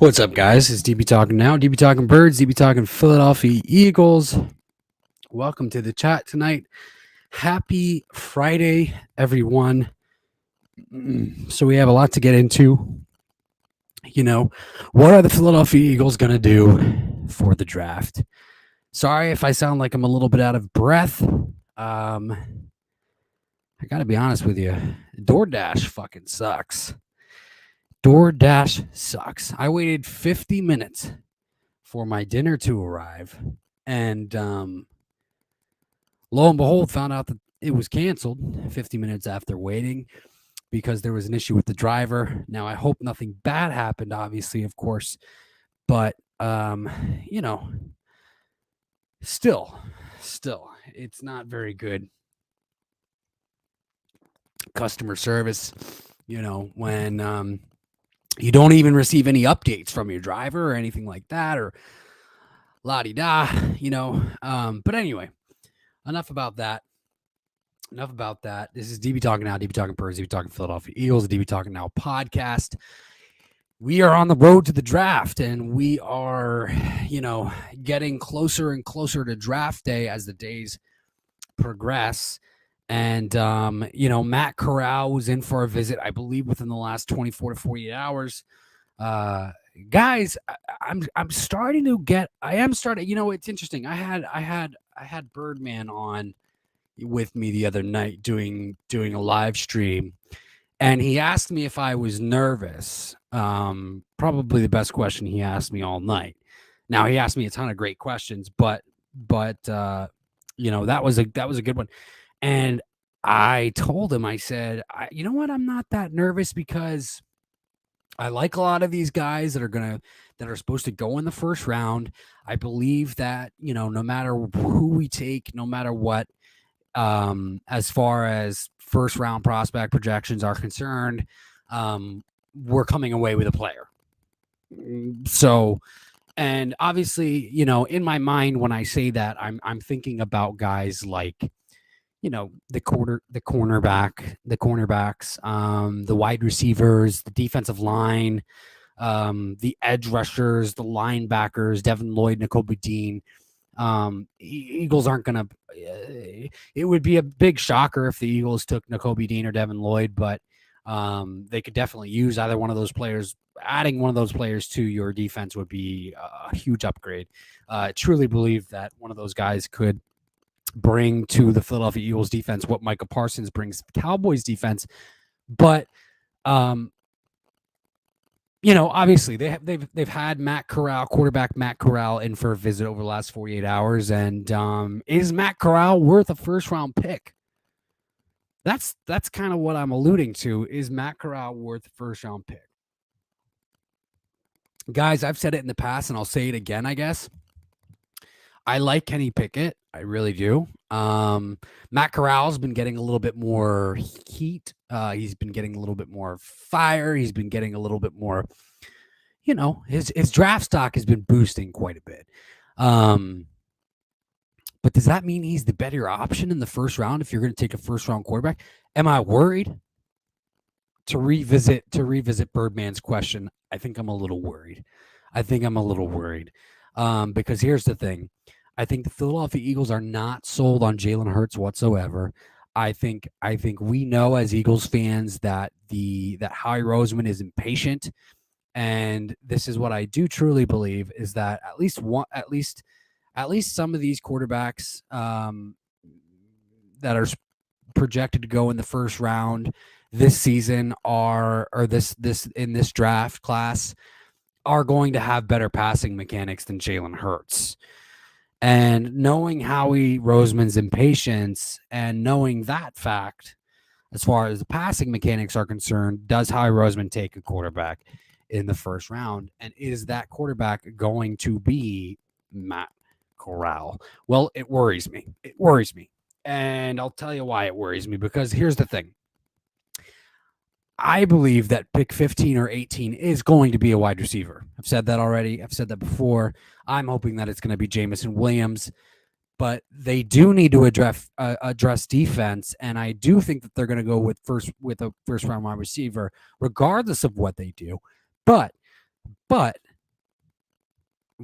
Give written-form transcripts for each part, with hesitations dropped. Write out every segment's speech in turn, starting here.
What's up, guys? It's DB Talking now. DB Talking Birds, DB Talking Philadelphia Eagles. Welcome to the chat tonight. Happy Friday, everyone. So, we have a lot to get into. What are the Philadelphia Eagles going to do for the draft? Sorry if I sound like I'm a little bit out of breath. I got to be honest with you. DoorDash fucking sucks. DoorDash sucks. I waited 50 minutes for my dinner to arrive, and lo and behold, found out that it was canceled 50 minutes after waiting because there was an issue with the driver. Now, I hope nothing bad happened, obviously, of course, but still, it's not very good customer service. When you don't even receive any updates from your driver or anything like that, or la-di-da, but anyway, enough about that. This is DB Talking Now, DB Talking Birds, DB Talking Philadelphia Eagles, the DB Talking Now podcast. We are on the road to the draft, and we are, getting closer and closer to draft day as the days progress. And, Matt Corral was in for a visit, I believe, within the last 24 to 48 hours. Guys, I'm starting to get. I am starting. It's interesting. I had Birdman on with me the other night doing a live stream, and he asked me if I was nervous. Probably the best question he asked me all night. Now, he asked me a ton of great questions, but that was a good one. And I told him, I said, you know what? I'm not that nervous because I like a lot of these guys that are supposed to go in the first round. I believe that, no matter who we take, no matter what, as far as first round prospect projections are concerned, we're coming away with a player. So, and obviously, in my mind, when I say that, I'm thinking about guys like, the cornerbacks, the wide receivers, the defensive line, the edge rushers, the linebackers, Devin Lloyd, Nakobe Dean. Eagles aren't going to, it would be a big shocker if the Eagles took Nakobe Dean or Devin Lloyd, but they could definitely use either one of those players. Adding one of those players to your defense would be a huge upgrade. I truly believe that one of those guys could bring to the Philadelphia Eagles defense what Micah Parsons brings to the Cowboys defense. But obviously they've had quarterback Matt Corral in for a visit over the last 48 hours. And is Matt Corral worth a first round pick? That's kind of what I'm alluding to. Is Matt Corral worth a first round pick? Guys, I've said it in the past and I'll say it again, I guess. I like Kenny Pickett. I really do. Matt Corral's been getting a little bit more heat. He's been getting a little bit more fire. He's been getting a little bit more, his draft stock has been boosting quite a bit. But does that mean he's the better option in the first round if you're going to take a first round quarterback? Am I worried? To revisit Birdman's question, I think I'm a little worried. Because here's the thing. I think the Philadelphia Eagles are not sold on Jalen Hurts whatsoever. I think we know as Eagles fans that Howie Roseman is impatient, and this is what I do truly believe is that at least some of these quarterbacks that are projected to go in the first round this season in this draft class are going to have better passing mechanics than Jalen Hurts. And knowing Howie Roseman's impatience and knowing that fact, as far as the passing mechanics are concerned, does Howie Roseman take a quarterback in the first round? And is that quarterback going to be Matt Corral? Well, it worries me. And I'll tell you why it worries me, because here's the thing. I believe that pick 15 or 18 is going to be a wide receiver. I've said that already. I've said that before. I'm hoping that it's going to be Jamison Williams, but they do need to address defense, and I do think that they're going to go with a first round wide receiver, regardless of what they do. But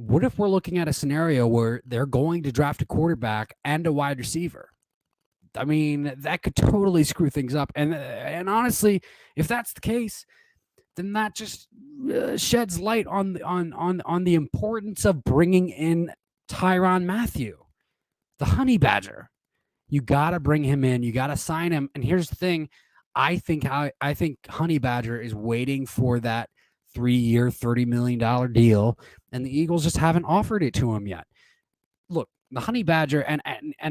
what if we're looking at a scenario where they're going to draft a quarterback and a wide receiver? I mean, that could totally screw things up. And honestly, if that's the case, then that just sheds light on the importance of bringing in Tyrann Mathieu, the Honey Badger. You got to bring him in. You got to sign him. And here's the thing: I think Honey Badger is waiting for that 3-year, $30 million deal, and the Eagles just haven't offered it to him yet. Look, the Honey Badger, and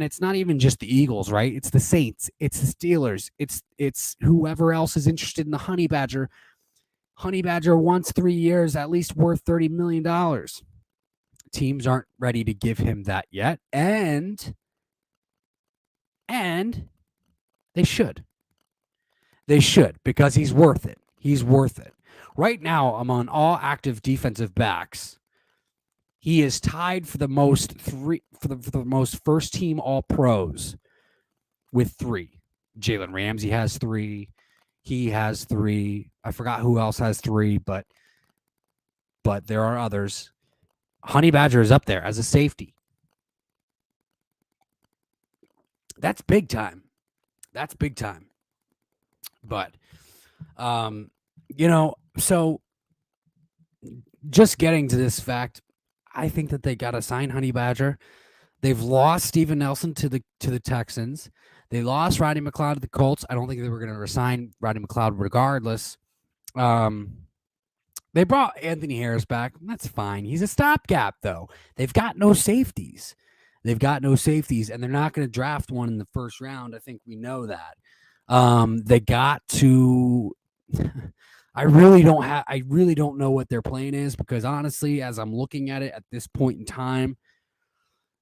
it's not even just the Eagles, right? It's the Saints, it's the Steelers, it's whoever else is interested in the Honey Badger. Honey Badger wants 3 years, at least worth $30 million. Teams aren't ready to give him that yet, and they should. They should, because he's worth it. He's worth it. Right now, among all active defensive backs, he is tied for the most most first team All Pros with 3. Jalen Ramsey has 3. He has 3. I forgot who else has 3, but there are others. Honey Badger is up there as a safety. That's big time. That's big time. But, so just getting to this fact, I think that they got to sign Honey Badger. They've lost Steven Nelson to the Texans. They lost Rodney McLeod to the Colts. I don't think they were going to resign Rodney McLeod regardless. They brought Anthony Harris back. That's fine. He's a stopgap, though. They've got no safeties. And they're not going to draft one in the first round. I think we know that. They got to. I really don't know what their plan is, because honestly, as I'm looking at it at this point in time,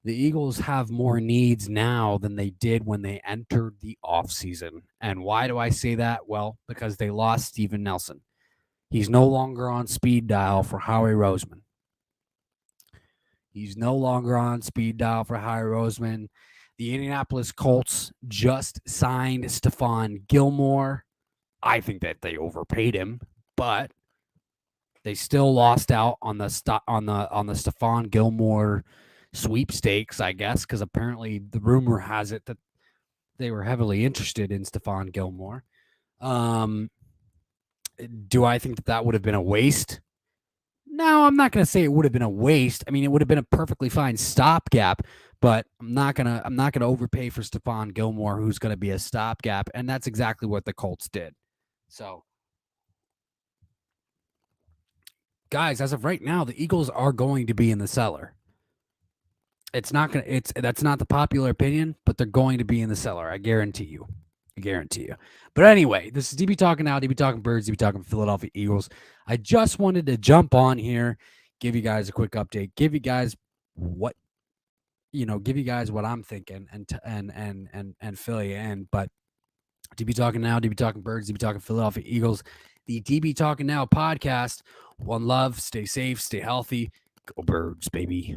the Eagles have more needs now than they did when they entered the offseason. And why do I say that? Well, because they lost Steven Nelson. He's no longer on speed dial for Howie Roseman. The Indianapolis Colts just signed Stephon Gilmore. I think that they overpaid him, but they still lost out on the Stephon Gilmore sweepstakes, I guess, because apparently the rumor has it that they were heavily interested in Stephon Gilmore. Do I think that would have been a waste? No, I'm not going to say it would have been a waste. I mean, it would have been a perfectly fine stopgap, but I'm not gonna overpay for Stephon Gilmore, who's going to be a stopgap, and that's exactly what the Colts did. So, guys, as of right now, the Eagles are going to be in the cellar. That's not the popular opinion, but they're going to be in the cellar. I guarantee you. But anyway, this is DB Talking Now, DB Talking Birds, DB Talking Philadelphia Eagles. I just wanted to jump on here, give you guys a quick update, give you guys what I'm thinking, and fill you in. But DB Talking Now, DB Talking Birds, DB Talking Philadelphia Eagles, the DB Talking Now podcast. One love, stay safe, stay healthy. Go Birds, baby.